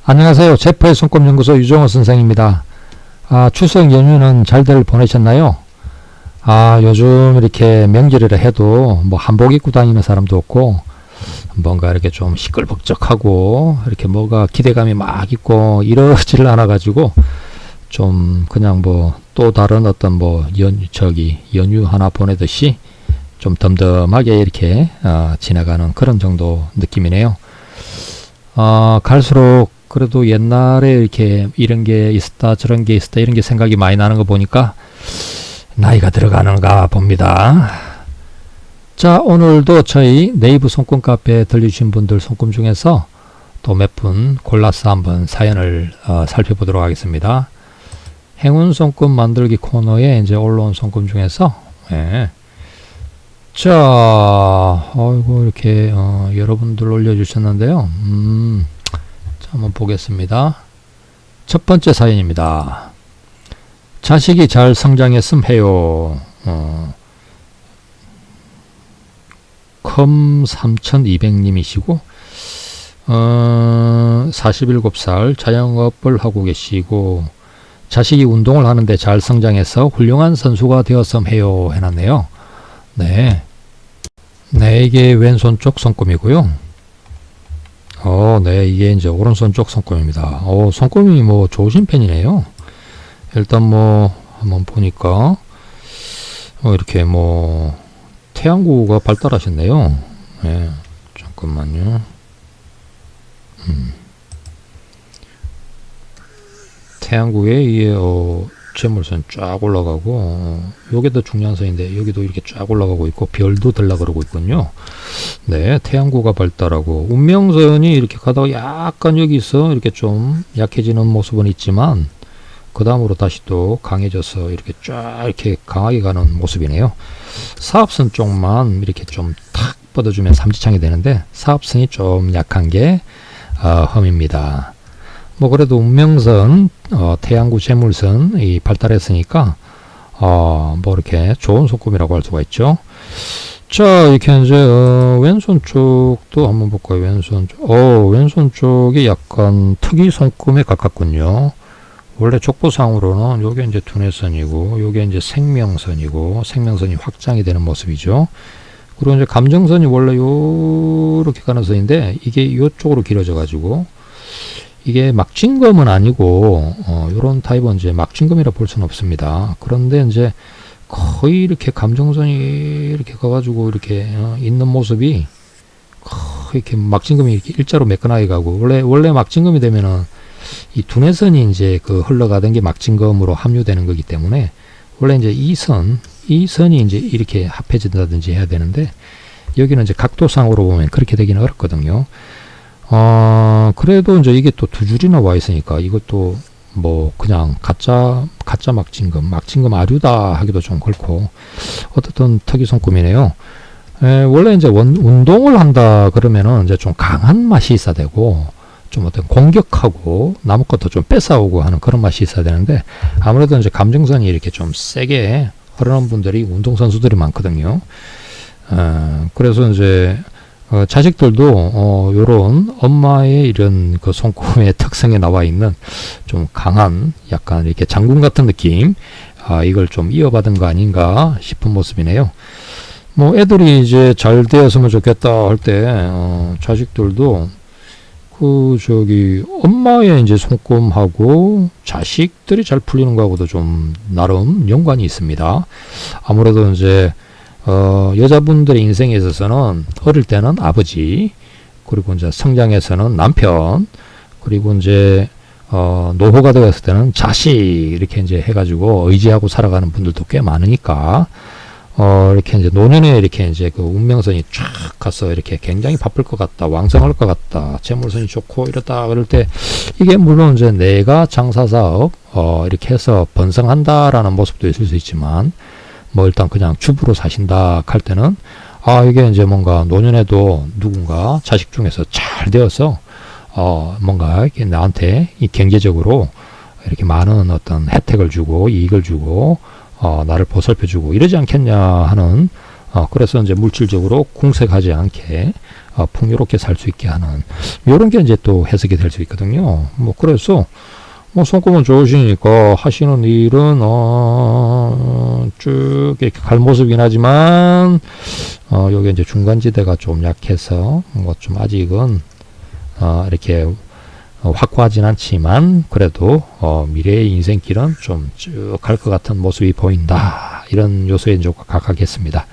안녕하세요. 제퍼의 손꼽연구소 유정호 선생입니다. 추석 연휴는 잘들 보내셨나요? 요즘 이렇게 명절이라 해도 뭐 한복 입고 다니는 사람도 없고 뭔가 이렇게 좀 시끌벅적하고 이렇게 뭐가 기대감이 막 있고 이러질 않아 가지고 좀 그냥 뭐 또 다른 어떤 뭐 연휴 하나 보내듯이 좀 덤덤하게 이렇게 지나가는 그런 정도 느낌이네요. 갈수록 그래도 옛날에 이렇게 이런 게 있었다 저런 게 있었다 이런 게 생각이 많이 나는 거 보니까 나이가 들어가는가 봅니다. 자, 오늘도 저희 네이버 손금 카페에 들려주신 분들 손금 중에서 또 몇 분 골라서 한번 사연을 살펴보도록 하겠습니다. 행운 손금 만들기 코너에 이제 올라온 손금 중에서 자, 아이고 이렇게 여러분들 올려주셨는데요. 자, 한번 보겠습니다. 첫 번째 사연입니다. 자식이 잘 성장했음 해요. 컴3200님이시고 47살 자영업을 하고 계시고 자식이 운동을 하는데 잘 성장해서 훌륭한 선수가 되었음 해요 해놨네요. 네, 이게 왼손 쪽 손금이고요. 네, 이게 이제 오른손 쪽 손금입니다. 손금이 뭐 좋으신 편이네요. 일단 뭐 한번 보니까 이렇게 뭐 태양구가 발달하셨네요. 네, 잠깐만요. 태양구에 이게 재물선 쫙 올라가고 요게 더 중요한 선인데 여기도 이렇게 쫙 올라가고 있고 별도 들라 그러고 있군요. 네, 태양구가 발달하고 운명선이 이렇게 가다가 약간 여기서 이렇게 좀 약해지는 모습은 있지만 그 다음으로 다시 또 강해져서 이렇게 쫙 이렇게 강하게 가는 모습이네요. 사업선 쪽만 이렇게 좀 탁 뻗어주면 삼지창이 되는데 사업선이 좀 약한 게 험입니다. 뭐 그래도 운명선, 태양구 재물선 이 발달했으니까 뭐 이렇게 좋은 손금이라고 할 수가 있죠. 자, 이렇게 이제 왼손 쪽도 한번 볼까요? 왼손 쪽, 왼손 쪽이 약간 특이 손금에 가깝군요. 원래 족보상으로는 요게 이제 두뇌선이고 요게 이제 생명선이고 생명선이 확장이 되는 모습이죠. 그리고 이제 감정선이 원래 요렇게 가는 선인데 이게 요쪽으로 길어져 가지고 이게 막진검은 아니고 요런 타입은 이제 막진검이라 볼 수는 없습니다. 그런데 이제 거의 이렇게 감정선이 이렇게 가가지고 이렇게 있는 모습이 거의 이렇게 막진검이 이렇게 일자로 매끈하게 가고 원래 막진검이 되면은 이 두뇌선이 이제 그 흘러가던 게 막진검으로 합류되는 거기 때문에 원래 이제 이 선이 이제 이렇게 합해진다든지 해야 되는데 여기는 이제 각도상으로 보면 그렇게 되기는 어렵거든요. 그래도 이제 이게 또 두 줄이나 와 있으니까 이것도 뭐 그냥 가짜 막진검 아류다 하기도 좀 그렇고 어떻든 특이 손금이네요. 원래 이제 운동을 한다 그러면은 이제 좀 강한 맛이 있어야 되고 좀 어떤 공격하고 남의 것도 좀 뺏어오고 하는 그런 맛이 있어야 되는데 아무래도 이제 감정선이 이렇게 좀 세게 흐르는 분들이 운동선수들이 많거든요. 그래서 이제 자식들도 요런 엄마의 이런 그 손금의 특성에 나와 있는 좀 강한 약간 이렇게 장군 같은 느낌 이걸 좀 이어받은 거 아닌가 싶은 모습이네요. 뭐 애들이 이제 잘 되었으면 좋겠다 할 때 자식들도 엄마의 이제 손금하고 자식들이 잘 풀리는 거하고도 좀 나름 연관이 있습니다. 아무래도 이제 여자분들의 인생에 있어서는 어릴 때는 아버지, 그리고 이제 성장해서는 남편, 그리고 이제 노후가 되었을 때는 자식 이렇게 이제 해가지고 의지하고 살아가는 분들도 꽤 많으니까 이렇게 이제 노년에 이렇게 이제 그 운명선이 쫙 가서 이렇게 굉장히 바쁠 것 같다, 왕성할 것 같다, 재물선이 좋고 이렇다 그럴 때 이게 물론 이제 내가 장사사업 이렇게 해서 번성한다라는 모습도 있을 수 있지만 뭐 일단 그냥 주부로 사신다 할 때는 이게 이제 뭔가 노년에도 누군가 자식 중에서 잘 되어서 뭔가 이렇게 나한테 이 경제적으로 이렇게 많은 어떤 혜택을 주고 이익을 주고 나를 보살펴주고 이러지 않겠냐 하는 그래서 이제 물질적으로 궁색하지 않게 풍요롭게 살 수 있게 하는 이런 게 이제 또 해석이 될 수 있거든요. 뭐 그래서 뭐 손금은 좋으시니까 하시는 일은 쭉 이렇게 갈 모습이긴 하지만 여기 이제 중간지대가 좀 약해서 뭐 좀 아직은 이렇게 확고하진 않지만 그래도 미래의 인생길은 좀 쭉 갈 것 같은 모습이 보인다. 이런 요소에 이제 각하겠습니다.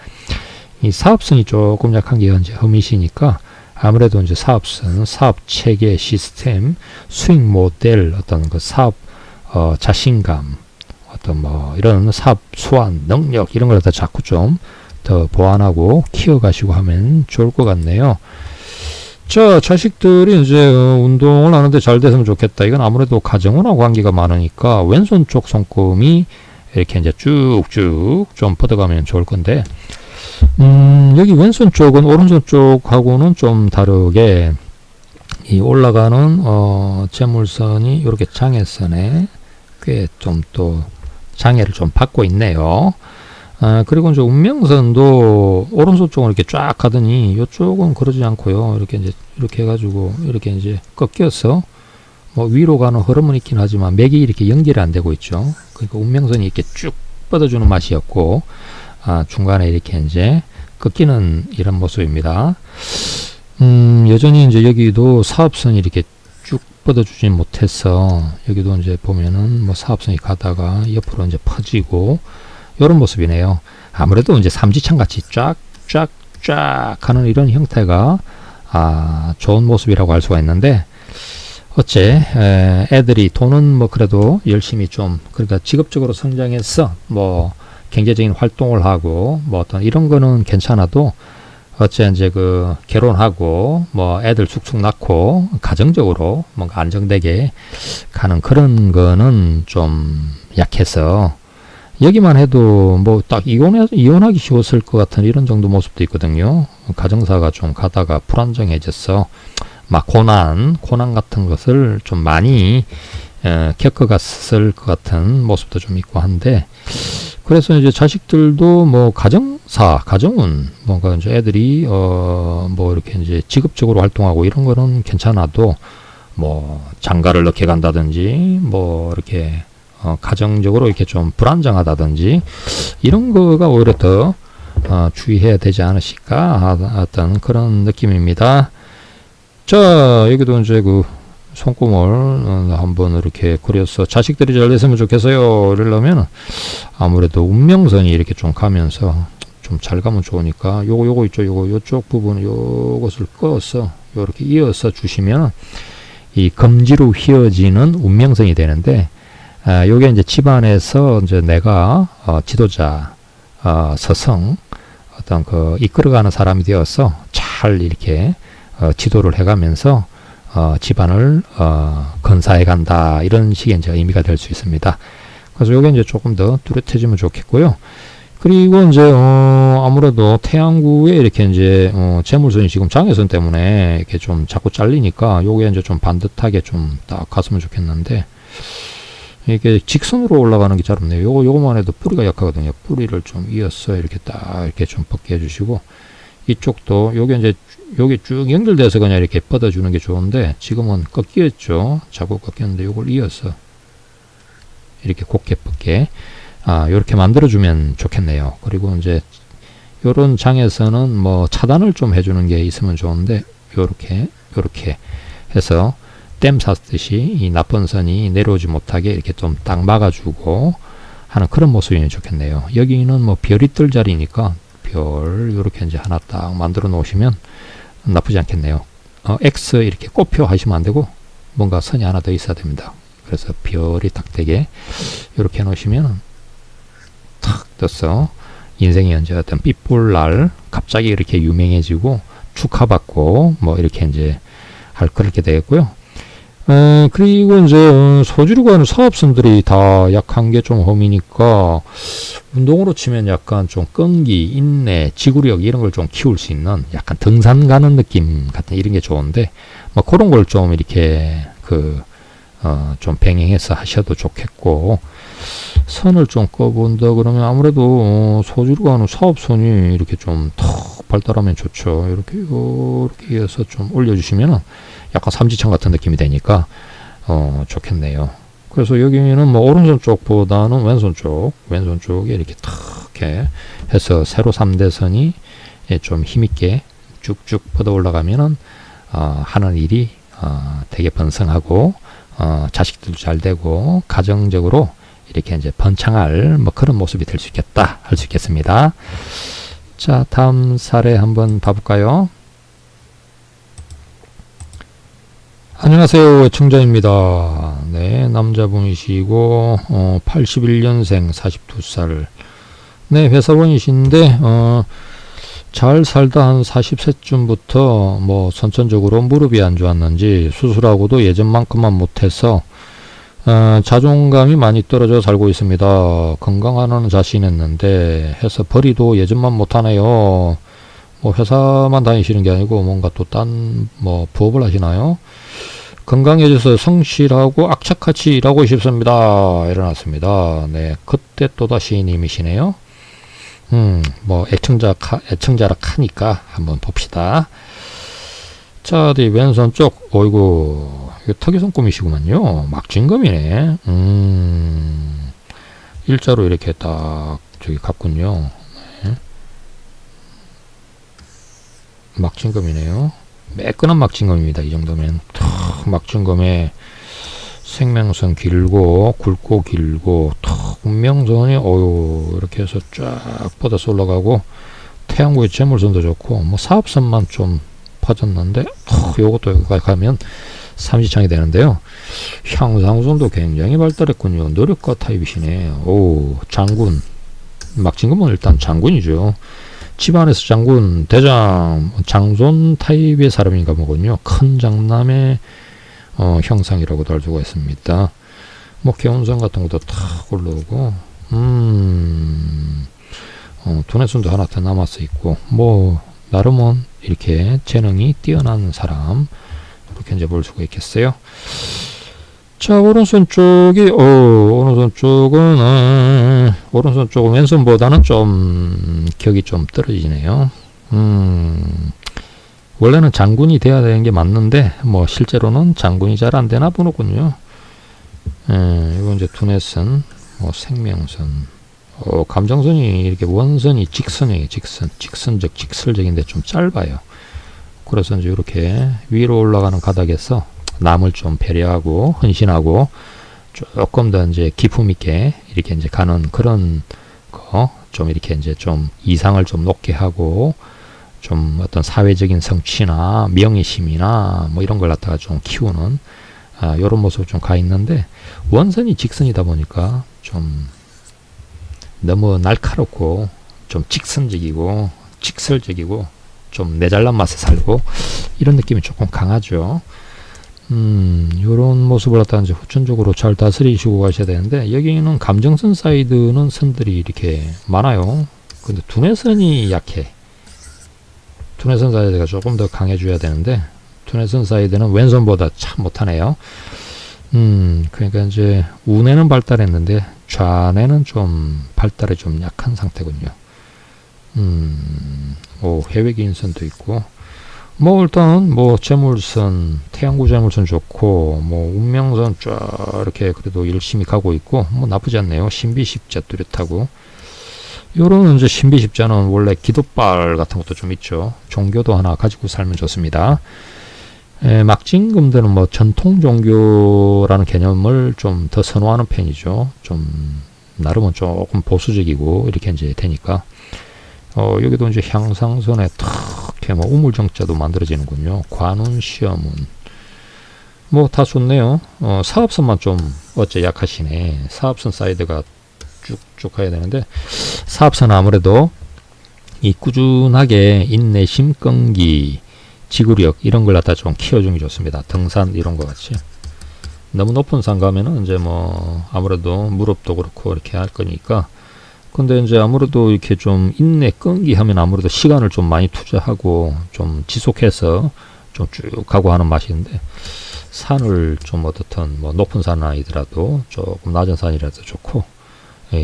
이 사업성이 조금 약한 게 이제 흠이시니까 아무래도 이제 사업성, 사업 체계, 시스템, 수익 모델, 어떤 그 사업 자신감, 어떤 뭐 이런 사업 수완, 능력 이런 걸 다 자꾸 좀 더 보완하고 키워가시고 하면 좋을 것 같네요. 자, 자식들이 이제 운동을 하는데 잘 됐으면 좋겠다. 이건 아무래도 가정원하고 관계가 많으니까 왼손 쪽 손금이 이렇게 이제 쭉쭉 좀 뻗어가면 좋을 건데, 여기 왼손 쪽은 오른손 쪽하고는 좀 다르게 이 올라가는 재물선이 이렇게 장애선에 꽤 좀 또 장애를 좀 받고 있네요. 그리고 이제 운명선도 오른손 쪽은 이렇게 쫙 가더니 이쪽은 그러지 않고요. 이렇게 이제 이렇게 해가지고 이렇게 이제 꺾여서 뭐 위로 가는 흐름은 있긴 하지만 맥이 이렇게 연결이 안 되고 있죠. 그러니까 운명선이 이렇게 쭉 뻗어주는 맛이었고, 중간에 이렇게 이제 꺾이는 이런 모습입니다. 여전히 이제 여기도 사업선이 이렇게 쭉 뻗어주지 못해서 여기도 이제 보면은 뭐 사업선이 가다가 옆으로 이제 퍼지고 이런 모습이네요. 아무래도 이제 삼지창 같이 쫙쫙쫙 하는 이런 형태가 좋은 모습이라고 할 수가 있는데, 어째 애들이 돈은 뭐 그래도 열심히 좀 그러니까 직업적으로 성장해서 뭐 경제적인 활동을 하고 뭐 어떤 이런 거는 괜찮아도 어째 이제 그 결혼하고 뭐 애들 축축 낳고 가정적으로 뭔가 안정되게 가는 그런 거는 좀 약해서 여기만 해도 뭐 딱 이혼하기 쉬웠을 것 같은 이런 정도 모습도 있거든요. 가정사가 좀 가다가 불안정해져서 막 고난 같은 것을 좀 많이 겪어갔을 것 같은 모습도 좀 있고 한데, 그래서 이제 자식들도 뭐 가정은 뭔가 이제 애들이 뭐 이렇게 이제 직업적으로 활동하고 이런 거는 괜찮아도 뭐 장가를 넣게 간다든지 뭐 이렇게 가정적으로 이렇게 좀 불안정하다든지 이런 거가 오히려 더 주의해야 되지 않으실까 어떤 그런 느낌입니다. 자, 여기도 이제 그 손금을 한번 이렇게 그려서 자식들이 잘 됐으면 좋겠어요. 이러려면 아무래도 운명선이 이렇게 좀 가면서 좀 잘 가면 좋으니까 요거 있죠. 요쪽 부분 요것을 꺼서 요렇게 이어서 주시면 이 검지로 휘어지는 운명선이 되는데, 요게 이제 집안에서 이제 내가 지도자, 서성, 어떤 그 이끌어가는 사람이 되어서 잘 이렇게 지도를 해가면서 집안을 건사해 간다, 이런 식의 이제 의미가 될 수 있습니다. 그래서 요게 이제 조금 더 뚜렷해지면 좋겠고요. 그리고 이제 아무래도 태양구에 이렇게 이제 재물선이 지금 장애선 때문에 이렇게 좀 자꾸 잘리니까 요게 이제 좀 반듯하게 좀 딱 갔으면 좋겠는데, 이게 직선으로 올라가는 게 잘 없네요. 요거만 해도 뿌리가 약하거든요. 뿌리를 좀 이어서 이렇게 딱 이렇게 좀 뻗게 해주시고, 이쪽도 요게 쭉 연결돼서 그냥 이렇게 뻗어주는 게 좋은데 지금은 꺾였죠. 자꾸 꺾였는데 요걸 이어서 이렇게 곱게 뻗게 요렇게 만들어주면 좋겠네요. 그리고 이제 요런 장에서는 뭐 차단을 좀 해주는 게 있으면 좋은데 요렇게 해서 댐 샀듯이 이 나쁜 선이 내려오지 못하게 이렇게 좀 딱 막아주고 하는 그런 모습이면 좋겠네요. 여기는 뭐 별이 뜰 자리니까 별 요렇게 이제 하나 딱 만들어 놓으시면 나쁘지 않겠네요. X 이렇게 꼽혀 하시면 안 되고 뭔가 선이 하나 더 있어야 됩니다. 그래서 별이 딱 되게 요렇게 해 놓으시면 탁 떠서 인생이 이제 어떤 삐볼 날 갑자기 이렇게 유명해지고 축하받고 뭐 이렇게 이제 그렇게 되겠고요. 그리고 이제 소지로 가는 사업선들이 다 약한 게 좀 험이니까 운동으로 치면 약간 좀 끈기, 인내, 지구력 이런 걸 좀 키울 수 있는 약간 등산 가는 느낌 같은 이런 게 좋은데, 뭐 그런 걸 좀 이렇게 좀 병행해서 하셔도 좋겠고, 선을 좀 꺼본다 그러면 아무래도 소지로 가는 사업선이 이렇게 좀 턱 발달하면 좋죠. 이렇게 해서 좀 올려주시면은 약간 삼지창 같은 느낌이 되니까 좋겠네요. 그래서 여기는 뭐 오른손 쪽보다는 왼손 쪽에 이렇게 탁 해서 세로 3대선이 좀 힘있게 쭉쭉 뻗어 올라가면은 하는 일이 되게 번성하고 자식들도 잘 되고 가정적으로 이렇게 이제 번창할 뭐 그런 모습이 될 수 있겠다 할 수 있겠습니다. 자, 다음 사례 한번 봐볼까요? 안녕하세요, 청자입니다. 네, 남자분이시고 81년생 42살. 네, 회사원이신데 잘 살다 한 40세쯤부터 뭐 선천적으로 무릎이 안 좋았는지 수술하고도 예전만큼만 못해서 자존감이 많이 떨어져 살고 있습니다. 건강하는 자신했는데 해서 벌이도 예전만 못하네요. 뭐 회사만 다니시는 게 아니고 뭔가 또 딴 뭐 부업을 하시나요? 건강해져서 성실하고 악착같이 일하고 싶습니다. 일어났습니다. 네, 그때 또다시 님이시네요. 뭐 애청자라 하니까 한번 봅시다. 자, 어디 왼손 쪽, 어이구, 이거 특이손금이시구만요. 막진금이네. 일자로 이렇게 딱 저기 갔군요. 네. 막진금이네요. 매끈한 막진금입니다. 이 정도면 탁 막진금에 생명선 길고 굵고 길고 탁 운명선이 이렇게 해서 쫙 뻗어서 올라가고 태양구의 재물선도 좋고 뭐 사업선만 좀 빠졌는데 요것도 여기까지 가면 삼지창이 되는데요. 향상선도 굉장히 발달했군요. 노력가 타입이시네. 오, 장군. 막진금은 일단 장군이죠. 집안에서 장군, 대장, 장손 타입의 사람인가 보군요. 큰 장남의 형상이라고도 할 수가 있습니다. 뭐 개운선 같은 것도 탁 올라오고 두뇌선도 하나 더 남아서 있고 뭐 나름은 이렇게 재능이 뛰어난 사람 이렇게 이제 볼 수가 있겠어요. 자, 오른손 쪽이 오른손 쪽은 왼손보다는 좀 격이 좀 떨어지네요. 원래는 장군이 돼야 되는 게 맞는데 뭐 실제로는 장군이 잘 안 되나 보는군요. 이건 이제 두뇌선, 뭐 생명선, 감정선이 이렇게 원선이 직선이에요. 직설적인데 좀 짧아요. 그래서 이제 이렇게 위로 올라가는 가닥에서 남을 좀 배려하고 헌신하고 조금 더 이제 기품 있게 이렇게 이제 가는 그런 거 좀 이렇게 이제 좀 이상을 좀 높게 하고 좀 어떤 사회적인 성취나 명예심이나 뭐 이런 걸 갖다가 좀 키우는 요런 모습 좀 가 있는데 원선이 직선이다 보니까 좀 너무 날카롭고 좀 직선적이고 직설적이고 좀 내잘난 맛에 살고 이런 느낌이 조금 강하죠. 요런 모습을 갖다가 이제 후천적으로 잘 다스리시고 가셔야 되는데 여기는 감정선 사이드는 선들이 이렇게 많아요. 근데 두뇌선이 약해. 두뇌선 사이드가 조금 더 강해줘야 되는데 두뇌선 사이드는 왼손보다 참 못하네요. 그러니까 이제 우뇌는 발달했는데 좌뇌는 좀 발달이 좀 약한 상태군요. 해외기인선도 있고 뭐 일단 뭐 재물선, 태양구 재물선 좋고 뭐 운명선 쫙 이렇게 그래도 열심히 가고 있고 뭐 나쁘지 않네요. 신비십자 뚜렷하고 요런 이제 신비십자는 원래 기도발 같은 것도 좀 있죠. 종교도 하나 가지고 살면 좋습니다. 막진금들은 뭐 전통 종교라는 개념을 좀 더 선호하는 편이죠. 좀 나름은 조금 보수적이고 이렇게 이제 되니까 여기도 이제 향상선에 탁 뭐 우물정자도 만들어지는군요. 관운 시험은 뭐 다 좋네요. 사업선만 좀 어째 약하시네. 사업선 사이드가 쭉쭉 가야 되는데 사업선은 아무래도 이 꾸준하게 인내심, 끈기, 지구력 이런 걸 갖다 좀 키워주는 게 좋습니다. 등산 이런 거 같이 너무 높은 산 가면은 이제 뭐 아무래도 무릎도 그렇고 이렇게 할 거니까. 근데 이제 아무래도 이렇게 좀 인내 끈기 하면 아무래도 시간을 좀 많이 투자하고 좀 지속해서 좀 쭉 가고 하는 맛인데 산을 좀 어떻든 뭐 높은 산은 아니더라도 조금 낮은 산이라도 좋고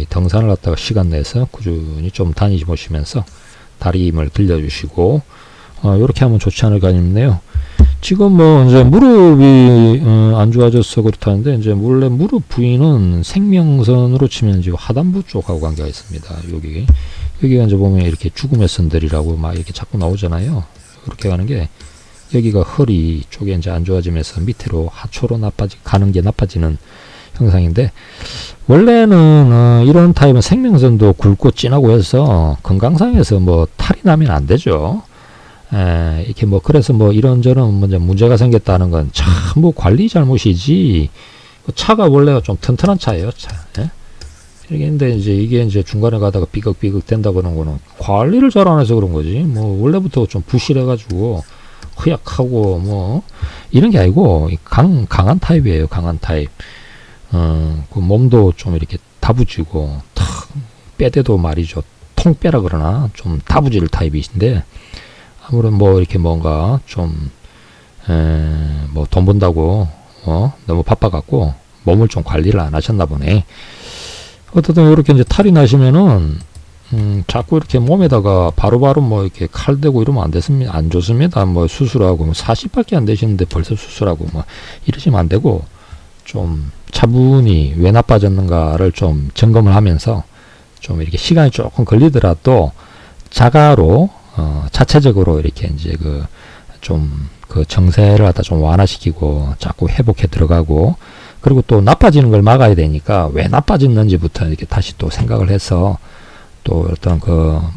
등산을 갖다가 시간 내서 꾸준히 좀 다니시면서 다리 힘을 빌려주시고 이렇게 하면 좋지 않을까 싶네요. 지금 뭐 이제 무릎이 안 좋아져서 그렇다는데 이제 원래 무릎 부위는 생명선으로 치면 지금 하단부 쪽하고 관계가 있습니다. 여기가 이제 보면 이렇게 죽음의 선들이라고 막 이렇게 자꾸 나오잖아요. 그렇게 가는 게 여기가 허리 쪽에 이제 안 좋아지면서 밑으로 하초로 가는 게 나빠지는 형상인데, 원래는 이런 타입은 생명선도 굵고 진하고 해서 건강상에서 뭐 탈이 나면 안 되죠. 이렇게 뭐 그래서 뭐 이런저런 문제가 생겼다는 건 전부 관리 잘못이지, 차가 원래가 좀 튼튼한 차예요. 차. 근데 이제 이게 이제 중간에 가다가 삐걱삐걱 된다 그런 거는 관리를 잘 안 해서 그런 거지. 뭐 원래부터 좀 부실해가지고 허약하고 뭐 이런 게 아니고 강한 타입이에요. 강한 타입. 그 몸도 좀 이렇게 다부지고 탁 빼대도 말이죠. 통빼라 그러나 좀 다부질 타입이신데, 아무런 뭐 이렇게 뭔가 좀 뭐 돈 번다고 너무 바빠갖고 몸을 좀 관리를 안 하셨나 보네. 어쨌든 이렇게 이제 탈이 나시면은 자꾸 이렇게 몸에다가 바로바로 뭐 이렇게 칼 대고 이러면 안 좋습니다. 뭐 수술하고 뭐 40밖에 안 되시는데 벌써 수술하고 뭐 이러시면 안 되고, 좀 차분히 왜 나빠졌는가를 좀 점검을 하면서 좀 이렇게 시간이 조금 걸리더라도 자가로 자체적으로 이렇게 이제 그 정세를 갖다 좀 완화시키고 자꾸 회복해 들어가고, 그리고 또 나빠지는 걸 막아야 되니까 왜 나빠졌는지부터 이렇게 다시 또 생각을 해서 또 어떤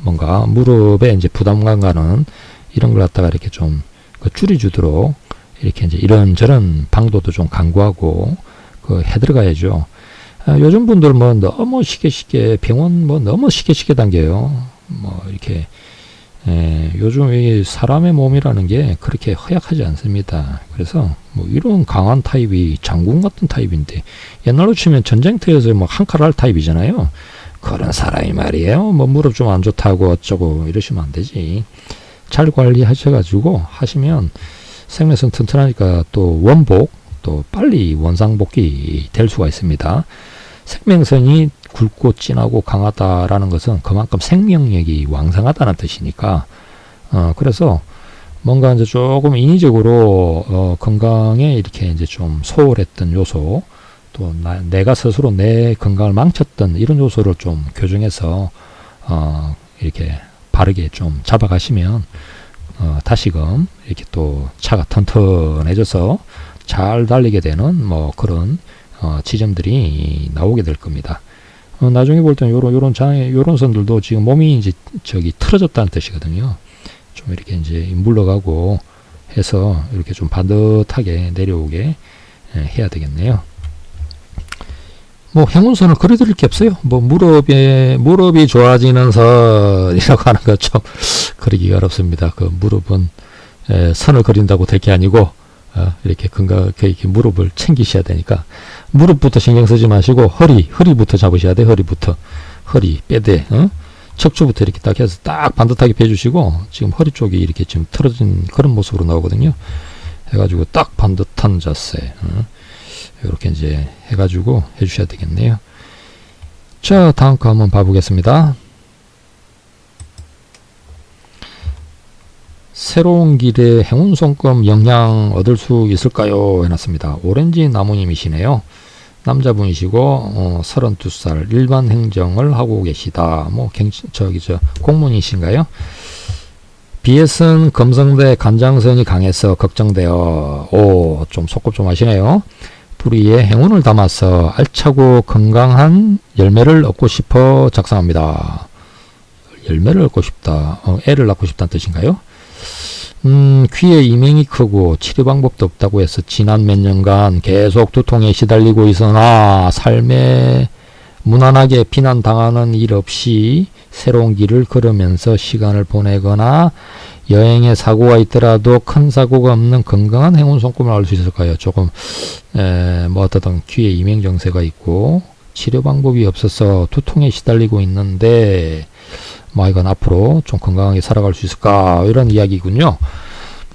뭔가 무릎에 이제 부담감 가는 이런 걸 갖다가 이렇게 좀 줄여주도록 이렇게 이제 이런저런 방도도 좀 강구하고 해 들어가야죠. 요즘 분들 뭐 너무 쉽게 병원 뭐 너무 쉽게 당겨요. 뭐 이렇게 요즘 이 사람의 몸이라는 게 그렇게 허약하지 않습니다. 그래서 뭐 이런 강한 타입이 장군 같은 타입인데, 옛날로 치면 전쟁터에서 뭐 한 칼 할 타입이잖아요. 그런 사람이 말이에요. 뭐 무릎 좀 안 좋다고 어쩌고 이러시면 안 되지. 잘 관리하셔가지고 하시면 생명선 튼튼하니까 또 원복, 또 빨리 원상복귀 될 수가 있습니다. 생명선이 굵고 진하고 강하다라는 것은 그만큼 생명력이 왕성하다는 뜻이니까, 그래서 뭔가 이제 조금 인위적으로 건강에 이렇게 이제 좀 소홀했던 요소, 또 내가 스스로 내 건강을 망쳤던 이런 요소를 좀 교정해서 이렇게 바르게 좀 잡아가시면 다시금 이렇게 또 차가 튼튼해져서 잘 달리게 되는 뭐 그런 지점들이 나오게 될 겁니다. 나중에 볼 때는 요런 선들도 지금 몸이 이제 틀어졌다는 뜻이거든요. 좀 이렇게 이제 물러가고 해서 이렇게 좀 반듯하게 내려오게 해야 되겠네요. 뭐 행운선을 그려드릴 게 없어요. 뭐 무릎이 좋아지는 선이라고 하는 것 좀 그리기가 어렵습니다. 그 무릎은 선을 그린다고 될 게 아니고 이렇게 이렇게 무릎을 챙기셔야 되니까 무릎부터 신경 쓰지 마시고 허리부터 잡으셔야 돼. 허리 빼대 척추부터 이렇게 딱 해서 딱 반듯하게 빼주시고, 지금 허리 쪽이 이렇게 지금 틀어진 그런 모습으로 나오거든요. 해가지고 딱 반듯한 자세 이렇게 이제 해가지고 해주셔야 되겠네요. 자, 다음 거 한번 봐보겠습니다. 새로운 길에 행운 손금 영향 얻을 수 있을까요? 해놨습니다. 오렌지 나무님이시네요. 남자분이시고 32살 일반 행정을 하고 계시다. 뭐 공무원이신가요? 비에슨 금성대 간장성이 강해서 걱정되어 좀 속급 좀 하시네요. 뿌리에 행운을 담아서 알차고 건강한 열매를 얻고 싶어 작성합니다. 열매를 얻고 싶다. 애를 낳고 싶다는 뜻인가요? 귀에 이명이 크고 치료 방법도 없다고 해서 지난 몇 년간 계속 두통에 시달리고 있으나 삶에 무난하게 비난당하는 일 없이 새로운 길을 걸으면서 시간을 보내거나 여행에 사고가 있더라도 큰 사고가 없는 건강한 행운 손금을 알 수 있을까요? 조금 뭐 어떤 귀에 이명 정세가 있고 치료 방법이 없어서 두통에 시달리고 있는데 뭐 이건 앞으로 좀 건강하게 살아갈 수 있을까, 이런 이야기군요.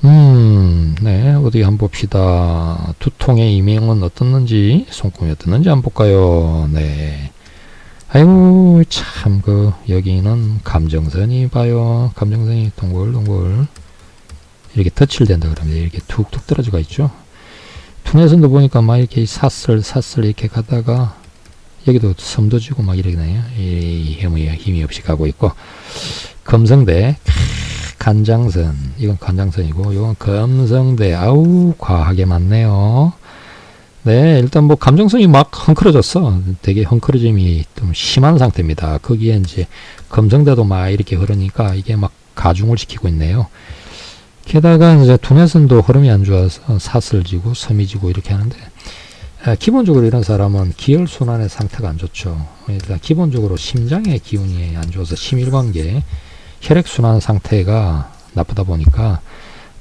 네, 어디 한번 봅시다. 두통의 이명은 어떻는지, 손금이 어떻는지 한번 볼까요? 네, 아유, 참, 여기는 감정선이 봐요. 감정선이 동글동글. 이렇게 덧칠된다 그러면 이렇게 툭툭 떨어져가 있죠. 툰에서도 보니까 막 이렇게 사슬 이렇게 가다가 여기도 섬도 지고 막 이러네요. 이 힘이 없이 가고 있고. 검성대, 간장선. 이건 간장선이고, 이건 검성대. 아우, 과하게 많네요. 네, 일단 뭐 감정선이 막 헝클어졌어. 되게 헝클어짐이 좀 심한 상태입니다. 거기에 이제 검성대도 막 이렇게 흐르니까 이게 막 가중을 시키고 있네요. 게다가 이제 둔해선도 흐름이 안 좋아서 사슬지고 섬이지고 이렇게 하는데, 기본적으로 이런 사람은 기혈순환의 상태가 안 좋죠. 일단 기본적으로 심장의 기운이 안 좋아서 심혈관계, 혈액순환 상태가 나쁘다 보니까,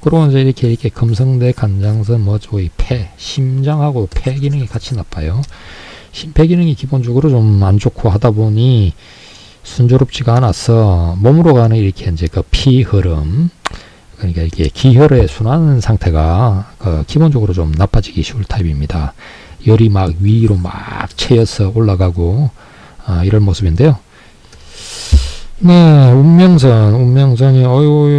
그리고 이제 이렇게 검성대, 간장선, 저희 폐, 심장하고 폐 기능이 같이 나빠요. 심폐 기능이 기본적으로 좀 안 좋고 하다 보니 순조롭지가 않아서 몸으로 가는 이렇게 이제 피 흐름, 그러니까 이게 기혈의 순환 상태가 기본적으로 좀 나빠지기 쉬울 타입입니다. 열이 막 위로 막 채여서 올라가고 이런 모습인데요. 네, 운명선이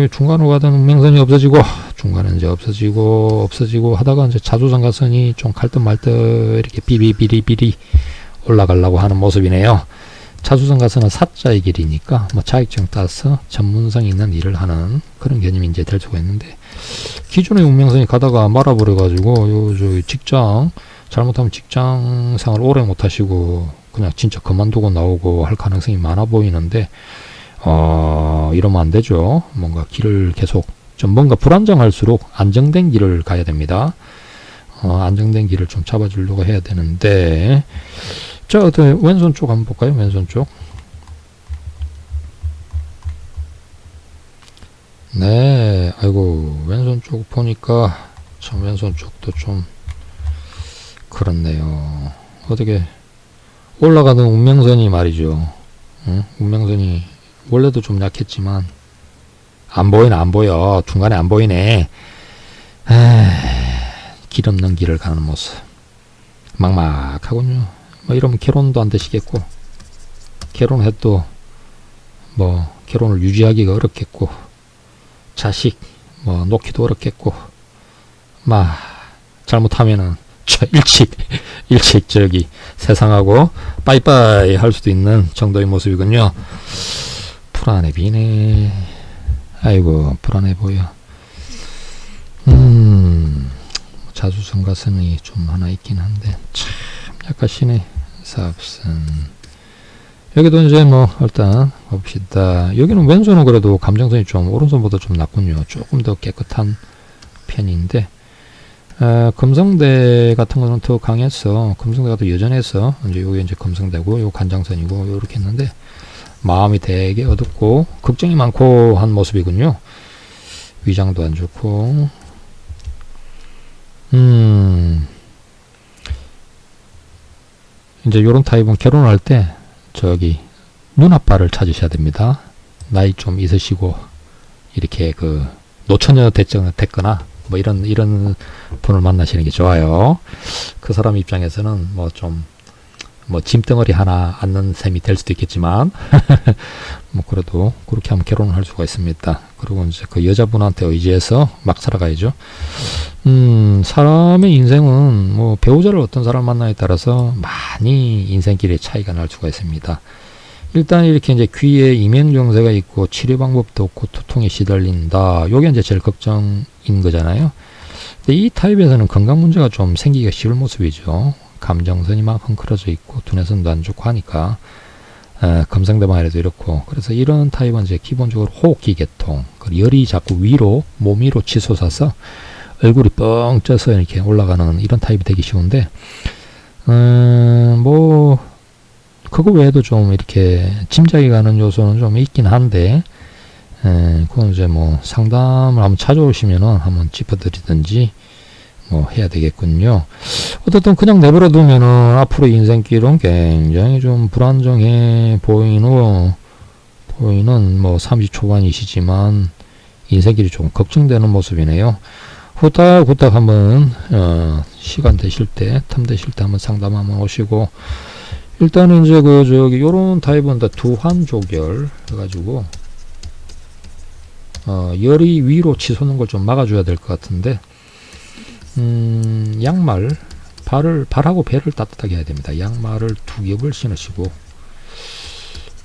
중간으로 가던 운명선이 없어지고 중간은 이제 없어지고 하다가 이제 자주상가선이 좀 갈 듯 말 듯 이렇게 비리비리 올라가려고 하는 모습이네요. 자주상가선은 사자의 길이니까 자격증 따서 전문성 있는 일을 하는 그런 개념이 이제 될 수가 있는데, 기존의 운명선이 가다가 말아버려 가지고 직장 잘못하면 직장생활 오래 못 하시고 그냥 진짜 그만두고 나오고 할 가능성이 많아 보이는데, 이러면 안 되죠. 뭔가 길을 계속 좀 뭔가 불안정할수록 안정된 길을 가야 됩니다. 안정된 길을 좀 잡아주려고 해야 되는데, 자, 왼손 쪽 한번 볼까요? 왼손 쪽. 네, 아이고, 왼손 쪽 보니까 참 왼손 쪽도 좀 그렇네요. 어떻게 올라가는 운명선이 말이죠. 운명선이 원래도 좀 약했지만 안 보여. 중간에 안 보이네. 길 없는 길을 가는 모습 막막하군요. 이러면 결혼도 안 되시겠고, 결혼해도 결혼을 유지하기가 어렵겠고, 자식 놓기도 어렵겠고, 잘못하면은 일찍 세상하고 빠이빠이 할 수도 있는 정도의 모습이군요. 불안해 비네. 아이고, 불안해 보여. 자주성가선이 좀 하나 있긴 한데 참 약하시네. 사업선. 여기도 이제 일단 봅시다. 여기는 왼손은 그래도 감정선이 좀 오른손보다 좀 낫군요. 조금 더 깨끗한 편인데, 금성대 같은 거는 더 강해서, 금성대가 더 여전해서 이제 요게 이제 금성대고 요 간장선이고 요렇게 했는데, 마음이 되게 어둡고 걱정이 많고 한 모습이군요. 위장도 안 좋고. 이제 요런 타입은 결혼할 때 눈아빠를 찾으셔야 됩니다. 나이 좀 있으시고 이렇게 노처녀 됐거나 이런 분을 만나시는 게 좋아요. 그 사람 입장에서는 짐덩어리 하나 앉는 셈이 될 수도 있겠지만 그래도 그렇게 하면 결혼을 할 수가 있습니다. 그리고 이제 그 여자분한테 의지해서 막 살아가야죠. 사람의 인생은 배우자를 어떤 사람 만나에 따라서 많이 인생길의 차이가 날 수가 있습니다. 일단 이렇게 이제 귀에 이면경색가 있고 치료 방법도 없고 두통에 시달린다. 요게 이제 제일 걱정인 거잖아요. 근데 이 타입에서는 건강 문제가 좀 생기기가 쉬울 모습이죠. 감정선이 막 헝클어져 있고 두뇌선도 안 좋고 하니까 검성대만 해도 이렇고, 그래서 이런 타입은 이제 기본적으로 호흡기 계통, 열이 자꾸 몸 위로 치솟아서 얼굴이 뻥 쪄서 이렇게 올라가는 이런 타입이 되기 쉬운데, 그거 외에도 좀 이렇게 짐작이 가는 요소는 좀 있긴 한데, 그건 이제 상담을 한번 찾아오시면은 한번 짚어드리든지 해야 되겠군요. 어쨌든 그냥 내버려 두면은 앞으로 인생길은 굉장히 좀 불안정해 보이는 30 초반이시지만 인생길이 좀 걱정되는 모습이네요. 후딱 한번 시간 되실 때, 틈 되실 때 한번 상담 한번 오시고, 일단은 이제 요런 타입은 다 두환 조결 해가지고 열이 위로 치솟는 걸 좀 막아줘야 될 것 같은데, 양말 발하고 배를 따뜻하게 해야 됩니다. 양말을 2겹을 신으시고,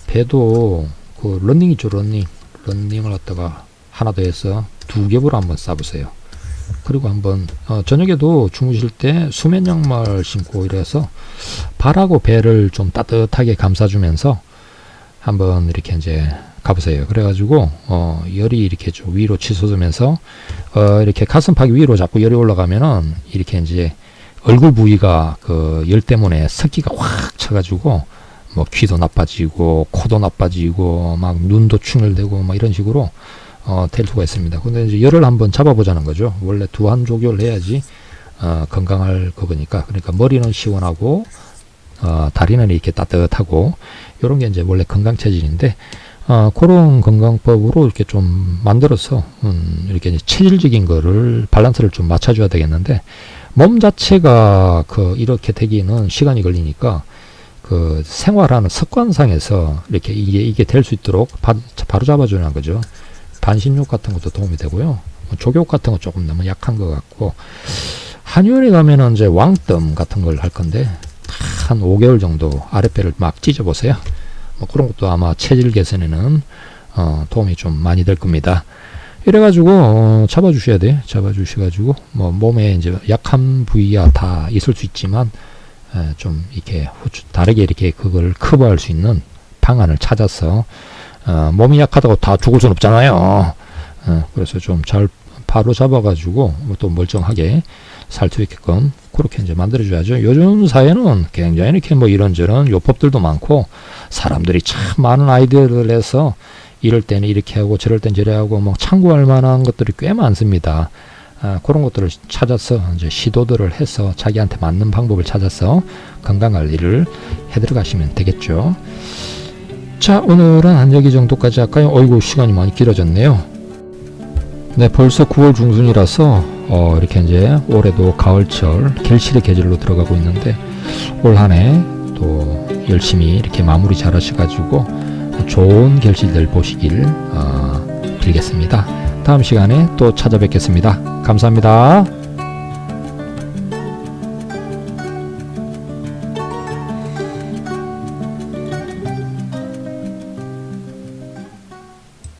배도 그 러닝 있죠, 러닝을 갖다가 하나 더 해서 2겹으로 한번 싸보세요. 그리고 한번 저녁에도 주무실 때 수면 양말 신고 이래서 발하고 배를 좀 따뜻하게 감싸주면서 한번 이렇게 이제 가보세요. 그래가지고 열이 이렇게 좀 위로 치솟으면서 이렇게 가슴팍 위로 자꾸 열이 올라가면은 이렇게 이제 얼굴 부위가 그 열 때문에 습기가 확 쳐가지고 뭐 귀도 나빠지고 코도 나빠지고 막 눈도 충혈되고 막 이런 식으로 될 수가 있습니다. 근데 이제 열을 한번 잡아보자는 거죠. 원래 두한 조결을 해야지 건강할 거니까. 그러니까 머리는 시원하고 다리는 이렇게 따뜻하고, 요런 게 이제 원래 건강 체질인데, 그런 건강법으로 이렇게 좀 만들어서 이렇게 이제 체질적인 거를 밸런스를 좀 맞춰줘야 되겠는데, 몸 자체가 이렇게 되기는 시간이 걸리니까 그 생활하는 습관상에서 이렇게 이게 될 수 있도록 바로 잡아주는 거죠. 반신욕 같은 것도 도움이 되고요. 족욕 같은 거 조금 너무 약한 것 같고, 한의원에 가면은 이제 왕뜸 같은 걸 할 건데, 한 5개월 정도 아랫배를 막 찢어보세요. 뭐 그런 것도 아마 체질 개선에는 도움이 좀 많이 될 겁니다. 이래가지고 잡아주셔야 돼요. 잡아주셔가지고 뭐 몸에 이제 약한 부위야 다 있을 수 있지만 좀 이렇게 다르게 이렇게 그걸 커버할 수 있는 방안을 찾아서, 몸이 약하다고 다 죽을 순 없잖아요. 그래서 좀 잘 바로 잡아가지고 또 멀쩡하게 살 수 있게끔 그렇게 이제 만들어줘야죠. 요즘 사회는 굉장히 이렇게 뭐 이런저런 요법들도 많고, 사람들이 참 많은 아이디어를 내서 이럴 때는 이렇게 하고 저럴 땐 저래 하고 뭐 참고할 만한 것들이 꽤 많습니다. 그런 것들을 찾아서 이제 시도들을 해서 자기한테 맞는 방법을 찾아서 건강관리를 해 들어가시면 되겠죠. 자, 오늘은 한 여기 정도까지 할까요? 어이구, 시간이 많이 길어졌네요. 네, 벌써 9월 중순이라서 이렇게 이제 올해도 가을철 결실의 계절로 들어가고 있는데, 올 한 해 또 열심히 이렇게 마무리 잘 하셔가지고 좋은 결실들 보시길 빌겠습니다. 다음 시간에 또 찾아뵙겠습니다. 감사합니다.